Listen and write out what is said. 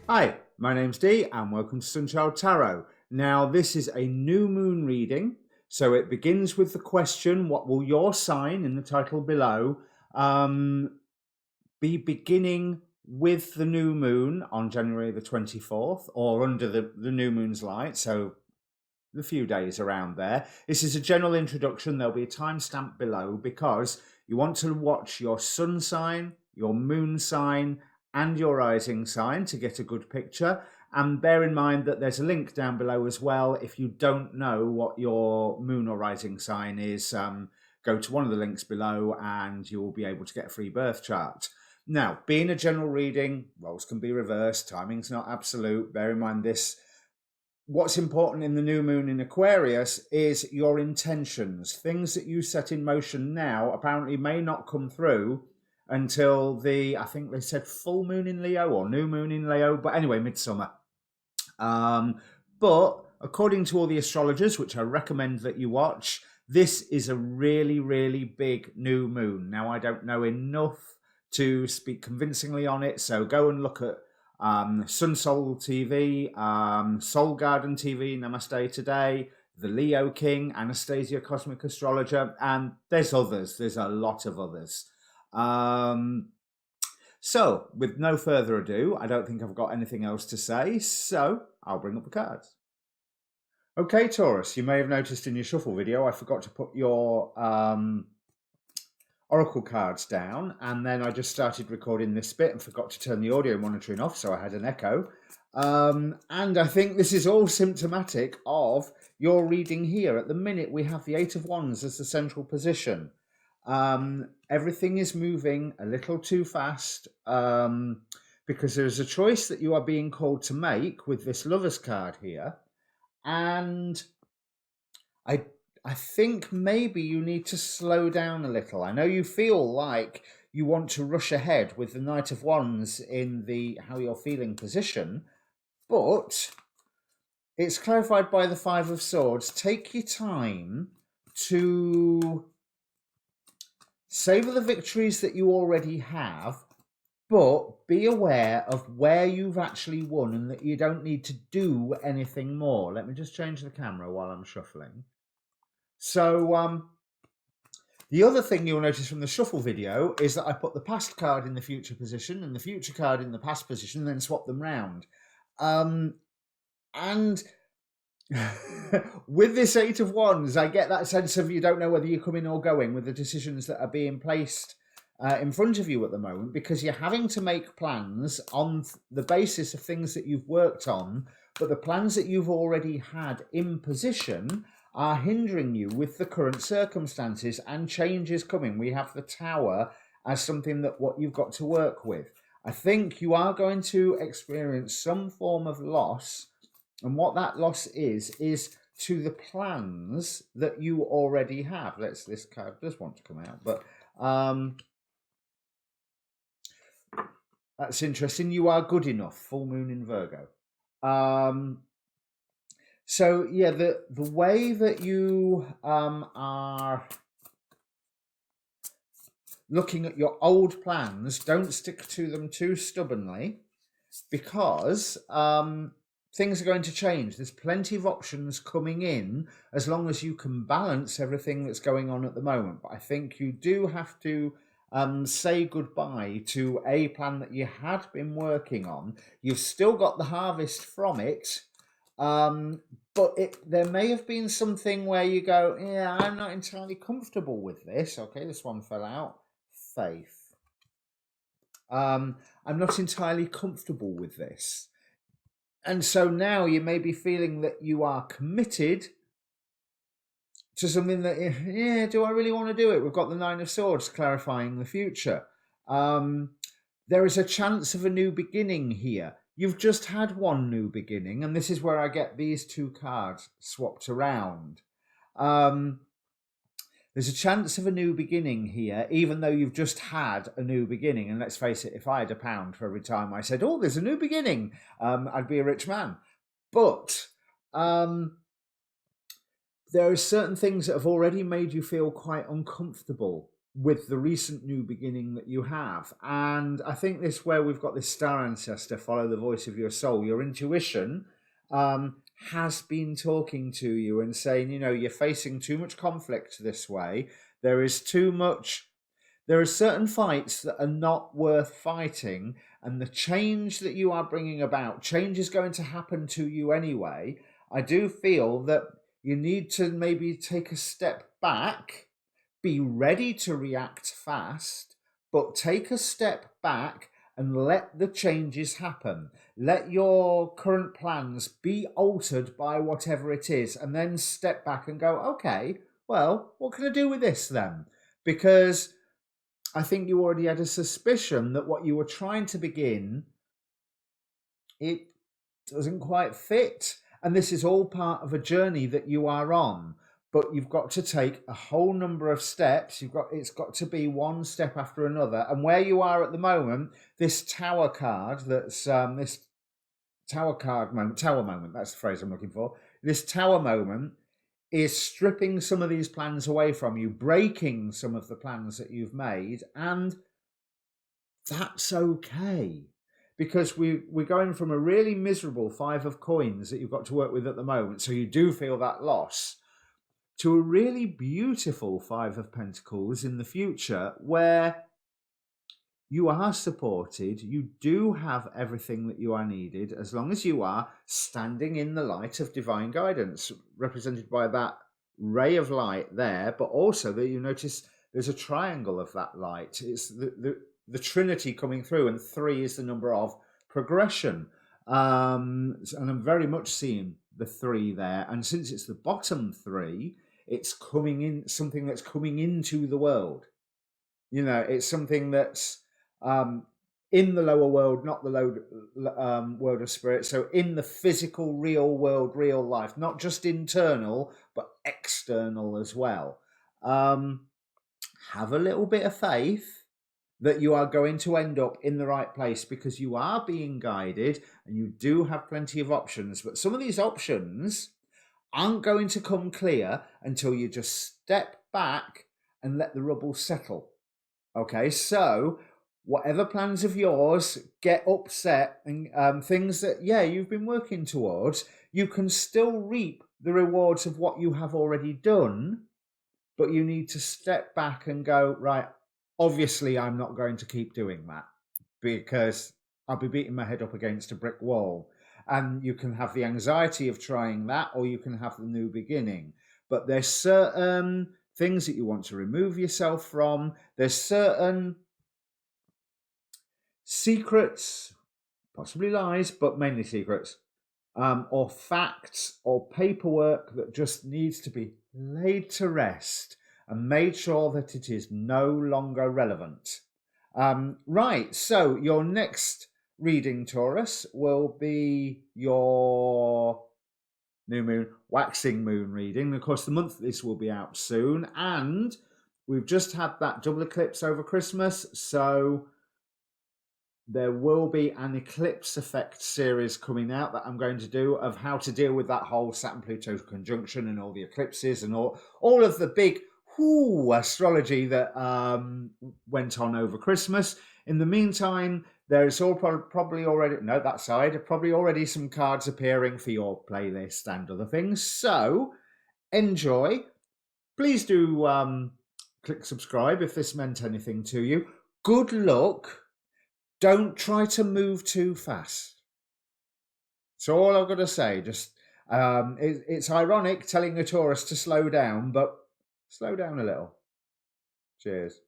Hi, my name's Dee and welcome to Untitled Tarot. Now, this is a new moon reading, so it begins with the question, what will your sign in the title below be beginning with the new moon on January the 24th or under the new moon's light, so the few days around there. This is a general introduction. There'll be a timestamp below because you want to watch your sun sign, your moon sign, and your rising sign to get a good picture. And bear in mind that there's a link down below as well. If you don't know what your moon or rising sign is, go to one of the links below and you will be able to get a free birth chart. Now, being a general reading, roles can be reversed, timing's not absolute. Bear in mind this. What's important in the new moon in Aquarius is your intentions. Things that you set in motion now apparently may not come through until I think they said full moon in Leo or new moon in Leo, but anyway, midsummer. But according to all the astrologers, which I recommend that you watch, this is a really, really big new moon. Now, I don't know enough to speak convincingly on it, so go and look at Sun Soul TV, Soul Garden TV, Namaste Today, The Leo King, Anastasia Cosmic Astrologer, and there's others. There's a lot of others. So, with no further ado, I don't think I've got anything else to say, so I'll bring up the cards. Okay, Taurus, you may have noticed in your shuffle video, I forgot to put your oracle cards down, and then I just started recording this bit and forgot to turn the audio monitoring off, so I had an echo. And I think this is all symptomatic of your reading here. At the minute, we have the Eight of Wands as the central position. Everything is moving a little too fast because there's a choice that you are being called to make with this Lover's card here. And I think maybe you need to slow down a little. I know you feel like you want to rush ahead with the Knight of Wands in the how you're feeling position, but it's clarified by the Five of Swords. Take your time to savor the victories that you already have, but be aware of where you've actually won and that you don't need to do anything more. Let me just change the camera while I'm shuffling. So the other thing you'll notice from the shuffle video is that I put the past card in the future position and the future card in the past position and then swap them round. And with this Eight of Wands, I get that sense of you don't know whether you're coming or going with the decisions that are being placed in front of you at the moment, because you're having to make plans on the basis of things that you've worked on, but the plans that you've already had in position are hindering you with the current circumstances, and change is coming. We have the Tower as something that what you've got to work with. I think you are going to experience some form of loss, and what that loss is to the plans that you already have. This card does want to come out, but that's interesting. You are good enough. Full moon in Virgo. So yeah, the way that you are looking at your old plans, don't stick to them too stubbornly, because things are going to change. There's plenty of options coming in as long as you can balance everything that's going on at the moment. But I think you do have to say goodbye to a plan that you had been working on. You've still got the harvest from it. But there may have been something where you go, yeah, I'm not entirely comfortable with this. Okay, this one fell out. Faith. I'm not entirely comfortable with this. And so now you may be feeling that you are committed to something that, yeah, do I really want to do it? We've got the Nine of Swords clarifying the future. There is a chance of a new beginning here. You've just had one new beginning, and this is where I get these two cards swapped around. There's a chance of a new beginning here, even though you've just had a new beginning. And let's face it, if I had £1 for every time I said, oh, there's a new beginning, I'd be a rich man. But there are certain things that have already made you feel quite uncomfortable with the recent new beginning that you have. And I think this where we've got this star ancestor, follow the voice of your soul, your intuition has been talking to you and saying, you know, you're facing too much conflict this way. There are certain fights that are not worth fighting, and the change that you are bringing about, change is going to happen to you anyway. I do feel that you need to maybe take a step back, be ready to react fast, but take a step back and let the changes happen. Let your current plans be altered by whatever it is, and then step back and go, okay, well, what can I do with this then? Because I think you already had a suspicion that what you were trying to begin, it doesn't quite fit. And this is all part of a journey that you are on. But you've got to take a whole number of steps. It's got to be one step after another. And where you are at the moment, this tower card, this tower moment, that's the phrase I'm looking for. This tower moment is stripping some of these plans away from you, breaking some of the plans that you've made, and that's okay. Because we're going from a really miserable 5 of coins that you've got to work with at the moment, so you do feel that loss, to a really beautiful 5 of Pentacles in the future where you are supported, you do have everything that you are needed, as long as you are standing in the light of divine guidance, represented by that ray of light there, but also that you notice there's a triangle of that light. It's the Trinity coming through, and 3 is the number of progression. And I'm very much seeing the 3 there. And since it's the bottom 3, it's coming in, something that's coming into the world. You know, it's something that's in the lower world, not the low world of spirit. So in the physical, real world, real life, not just internal, but external as well. Have a little bit of faith that you are going to end up in the right place, because you are being guided and you do have plenty of options. But some of these options aren't going to come clear until you just step back and let the rubble settle. Okay, so whatever plans of yours get upset, and things that, you've been working towards, you can still reap the rewards of what you have already done, but you need to step back and go, right, obviously I'm not going to keep doing that, because I'll be beating my head up against a brick wall. And you can have the anxiety of trying that, or you can have the new beginning. But there's certain things that you want to remove yourself from. There's certain secrets, possibly lies, but mainly secrets, or facts or paperwork that just needs to be laid to rest and made sure that it is no longer relevant. Right, so your next reading, Taurus, will be your new moon, waxing moon reading. Of course, the month this will be out soon, and we've just had that double eclipse over Christmas, so there will be an eclipse effect series coming out that I'm going to do of how to deal with that whole Saturn-Pluto conjunction and all the eclipses and all of the big astrology that went on over Christmas. In the meantime, there's probably already some cards appearing for your playlist and other things. So enjoy. Please do click subscribe if this meant anything to you. Good luck. Don't try to move too fast. So all I've got to say, just it's ironic telling a Taurus to slow down, but slow down a little. Cheers.